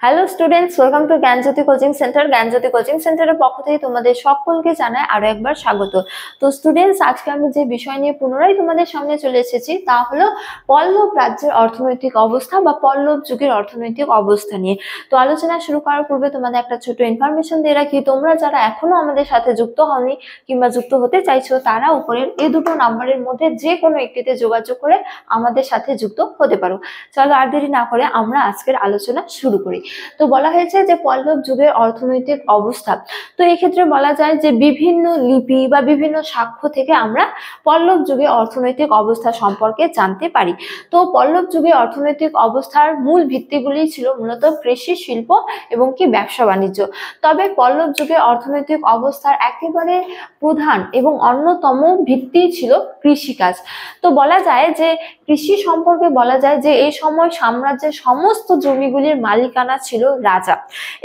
Hello students, welcome to Gyanjyoti coaching centre. Gyanjyoti coaching সেন্টারের পক্ষ থেকে তোমাদের সকলকে জানাই আরো একবার স্বাগত। তো স্টুডেন্টস, আজকে আমি যে বিষয় নিয়ে পুনরায় তোমাদের সামনে চলে এসেছি তা হলো পল্লব রাজ্যের অর্থনৈতিক অবস্থা বা পল্লব যুগের অর্থনৈতিক অবস্থা নিয়ে। তো আলোচনা শুরু করার পূর্বে তোমাদের একটা ছোট ইনফরমেশন দিয়ে রাখি, তোমরা যারা এখনো আমাদের সাথে যুক্ত হওনি কিংবা যুক্ত হতে চাইছো তারা উপরের এই দুটো নাম্বারের মধ্যে যে কোনো একটিতে যোগাযোগ করে আমাদের সাথে যুক্ত হতে পারো। চলো আর দেরি না করে আমরা আজকের আলোচনা শুরু করি। তো বলা হয়েছে যে পল্লব যুগের অর্থনৈতিক অবস্থা। তো এই ক্ষেত্রে বলা যায় যে বিভিন্ন লিপি বা বিভিন্ন সাক্ষ্য থেকে আমরা পল্লব যুগের অর্থনৈতিক অবস্থা সম্পর্কে জানতে পারি। তো পল্লব যুগের অর্থনৈতিক অবস্থার মূল ভিত্তিগুলি ছিল মূলত কৃষি, শিল্প এবং কি ব্যবসা বাণিজ্য। তবে পল্লব যুগের অর্থনৈতিক অবস্থার একেবারে প্রধান এবং অন্যতম ভিত্তি ছিল কৃষিকাজ। তো বলা যায় যে কৃষি সম্পর্কে বলা যায় যে এই সময় সাম্রাজ্যের সমস্ত জমিগুলির মালিকানা ছিল রাজা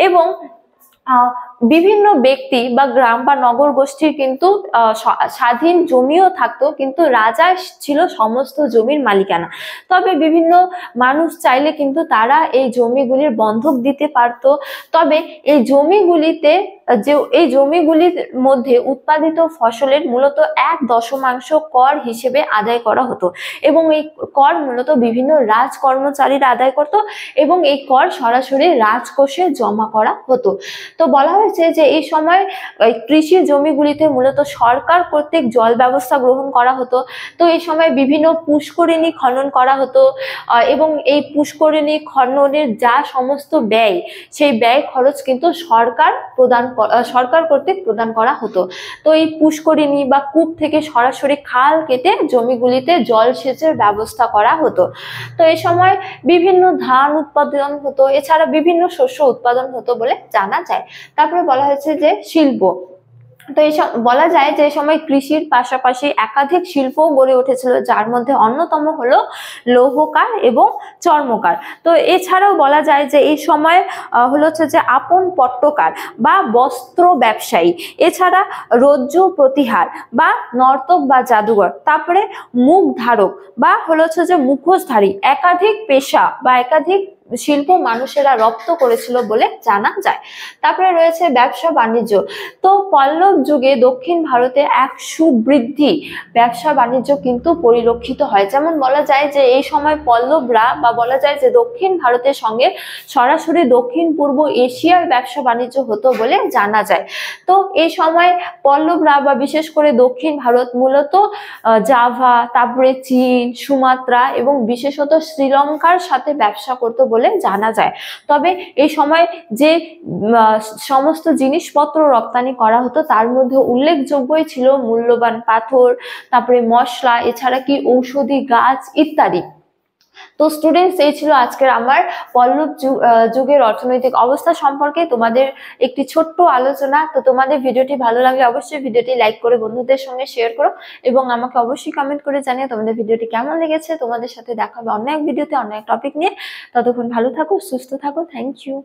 এবং বিভিন্ন ব্যক্তি বা গ্রাম বা নগর গোষ্ঠীর কিন্তু স্বাধীন জমিও থাকতো, কিন্তু রাজা ছিল সমস্ত জমির মালিকানা। তবে বিভিন্ন মানুষ চাইলে কিন্তু তারা এই জমিগুলির বন্ধক দিতে পারতো। তবে এই জমিগুলির মধ্যে উৎপাদিত ফসলের মূলত 1/10 কর হিসেবে আদায় করা হতো এবং এই কর মূলত বিভিন্ন রাজ কর্মচারীরা আদায় করত এবং এই কর সরাসরি রাজকোষে জমা করা হতো। তো বলা হয়েছে যে এই সময় কৃষি জমিগুলিতে মূলত সরকার কর্তৃক জল ব্যবস্থা গ্রহণ করা হতো। তো এই সময় বিভিন্ন পুষ্করিণী খনন করা হতো এবং এই পুষ্করিণী খননের যা সমস্ত ব্যয়, সেই ব্যয় খরচ কিন্তু সরকার কর্তৃক প্রদান করা হতো। তো এই পুষ্করিণী বা কূপ থেকে সরাসরি খাল কেটে জমিগুলিতে জলসেচের ব্যবস্থা করা হতো। তো এই সময় বিভিন্ন ধান উৎপাদন হতো, এছাড়া বিভিন্ন শস্য উৎপাদন হতো বলে জানা যায়। তারপরে বলা হয়েছে যে শিল্প। তো এইসব বলা যায় যে এই সময় কৃষির পাশাপাশি একাধিক শিল্প গড়ে উঠেছিল, যার মধ্যে অন্যতম হলো লৌহকার এবং চর্মকার। তো এছাড়াও বলা যায় যে এই সময় হচ্ছে যে আপন পট্টকার বা বস্ত্র ব্যবসায়ী, এছাড়া রজ্জু প্রতিহার বা নর্তক বা জাদুঘর, তারপরে মুখ ধারক বা হচ্ছে যে মুখোশধারী, একাধিক পেশা বা একাধিক শিল্প মানুষেরা রপ্ত করেছিল বলে জানা যায়। তারপরে রয়েছে ব্যবসা বাণিজ্য। তো পল্লব যুগে দক্ষিণ ভারতে এক সুবৃদ্ধি ব্যবসা বাণিজ্য কিন্তু পরিলক্ষিত হয়। যেমন বলা যায় যে এই সময় পল্লবরা বা বলা যায় যে দক্ষিণ ভারতের সঙ্গে সরাসরি দক্ষিণ পূর্ব এশিয়ার ব্যবসা বাণিজ্য হতো বলে জানা যায়। তো এই সময় পল্লবরা বা বিশেষ করে দক্ষিণ ভারত মূলত জাভা, তারপরে চীন, সুমাত্রা এবং বিশেষত শ্রীলঙ্কার সাথে ব্যবসা করতো বলে জানা যায়। তবে এই সময় যে সমস্ত জিনিসপত্র রপ্তানি করা হতো তার মধ্যে উল্লেখযোগ্যই ছিল মূল্যবান পাথর, তারপরে মশলা, এছাড়া কি ঔষধি গাছ ইত্যাদি। তো স্টুডেন্টস, এই ছিল আজকের আমার পল্লব যুগের অর্থনৈতিক অবস্থা সম্পর্কে তোমাদের একটি ছোট্ট আলোচনা। তো তোমাদের ভিডিওটি ভালো লাগলে অবশ্যই ভিডিওটি লাইক করে বন্ধুদের সঙ্গে শেয়ার করো এবং আমাকে অবশ্যই কমেন্ট করে জানিও তোমাদের ভিডিওটি কেমন লেগেছে। তোমাদের সাথে দেখা হবে অন্য এক ভিডিওতে অন্য এক টপিক নিয়ে। ততক্ষণ ভালো থাকো, সুস্থ থাকো। Thank you.